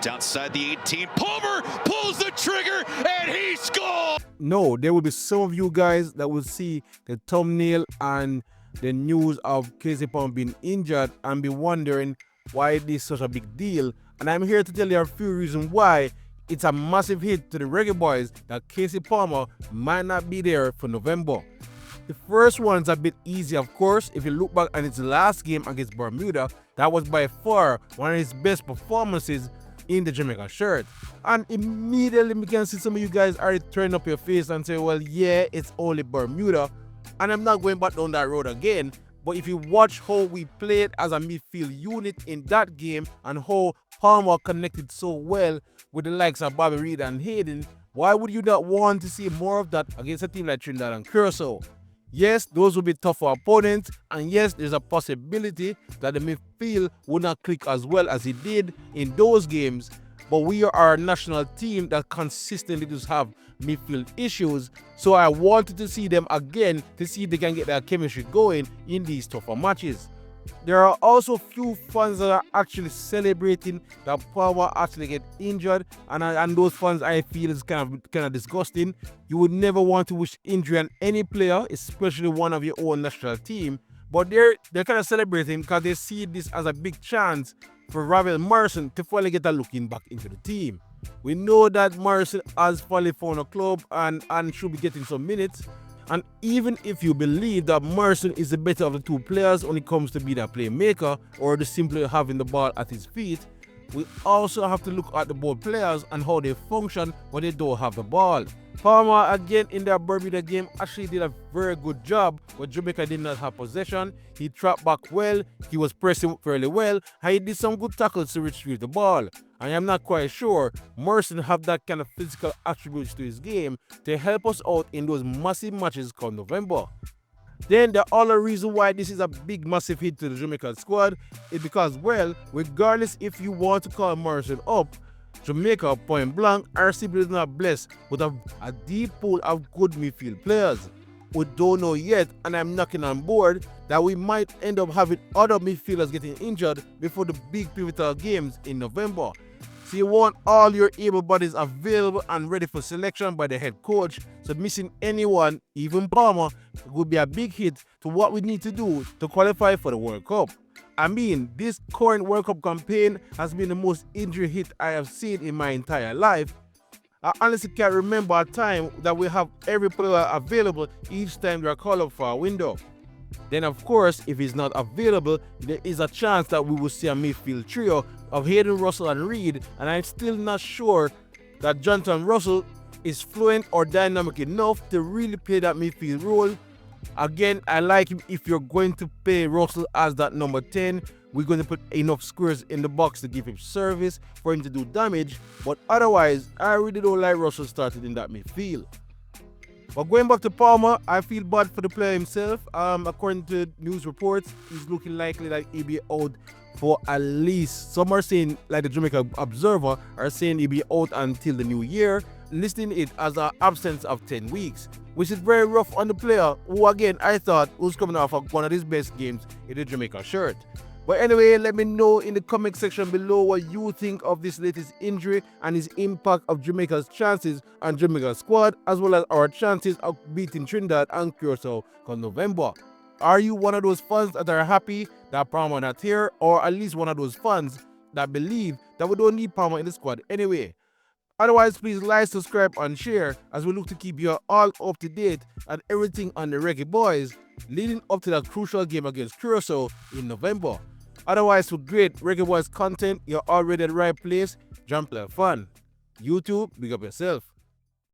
It's outside the 18. Palmer pulls the trigger and he scores! No, there will be some of you guys that will see the thumbnail and the news of Kasey Palmer being injured and be wondering why this is such a big deal. And I'm here to tell you a few reasons why it's a massive hit to the Reggae Boyz that Kasey Palmer might not be there for November. The first one's a bit easy, of course. If you look back on his last game against Bermuda, that was by far one of his best performances in the Jamaica shirt. And immediately we can see some of you guys already turning up your face and say, well, yeah, it's only Bermuda. And I'm not going back down that road again. But if you watch how we played as a midfield unit in that game and how Palmer connected so well with the likes of Bobby Reid and Hayden, why would you not want to see more of that against a team like Trinidad and Curacao? Yes, those will be tougher opponents, and yes, there's a possibility that the midfield will not click as well as it did in those games, but we are a national team that consistently does have midfield issues, so I wanted to see them again to see if they can get their chemistry going in these tougher matches. There are also few fans that are actually celebrating that Palmer actually get injured, and those fans I feel is kind of disgusting. You would never want to wish injury on any player, especially one of your own national team. But they're kind of celebrating because they see this as a big chance for Ravel Morrison to finally get a looking back into the team. We know that Morrison has finally found a club and should be getting some minutes. And even if you believe that Morrison is the better of the two players when it comes to being a playmaker or the simply having the ball at his feet, we also have to look at the both players and how they function when they don't have the ball. Palmer, again in their Bermuda game, actually did a very good job when Jamaica did not have possession. He trapped back well, he was pressing fairly well, and he did some good tackles to retrieve the ball. And I'm not quite sure Morrison have that kind of physical attributes to his game to help us out in those massive matches come November. Then the other reason why this is a big massive hit to the Jamaican squad is because, well, regardless if you want to call Morrison up, Jamaica, point blank, are simply not blessed with a deep pool of good midfield players. We don't know yet, and I'm knocking on board that we might end up having other midfielders getting injured before the big pivotal games in November. So you want all your able bodies available and ready for selection by the head coach, so missing anyone, even Palmer, would be a big hit to what we need to do to qualify for the World Cup. I mean, this current World Cup campaign has been the most injury hit I have seen in my entire life. I honestly can't remember a time that we have every player available each time they are called up for a window. Then of course, if he's not available, there is a chance that we will see a midfield trio of Hayden, Russell and Reid, and I'm still not sure that Jonathan Russell is fluent or dynamic enough to really play that midfield role. Again, I like him if you're going to play Russell as that number 10. We're going to put enough squares in the box to give him service for him to do damage, but otherwise, I really don't like Russell starting in that midfield. But going back to Palmer, I feel bad for the player himself. According to news reports, he's looking likely that he'll be out for at least, some are saying, like the Jamaica Observer, are saying he'll be out until the new year, listing it as an absence of 10 weeks, which is very rough on the player, who again, I thought was coming off of one of his best games in the Jamaica shirt. But anyway, let me know in the comment section below what you think of this latest injury and its impact of Jamaica's chances on Jamaica's squad, as well as our chances of beating Trinidad and Curacao come November. Are you one of those fans that are happy that Palmer not here, or at least one of those fans that believe that we don't need Palmer in the squad anyway? Otherwise, please like, subscribe and share as we look to keep you all up to date on everything on the Reggae Boyz leading up to that crucial game against Curacao in November. Otherwise, for great Reggae Boyz content, you're already at the right place. Jump like fun. YouTube, big up yourself.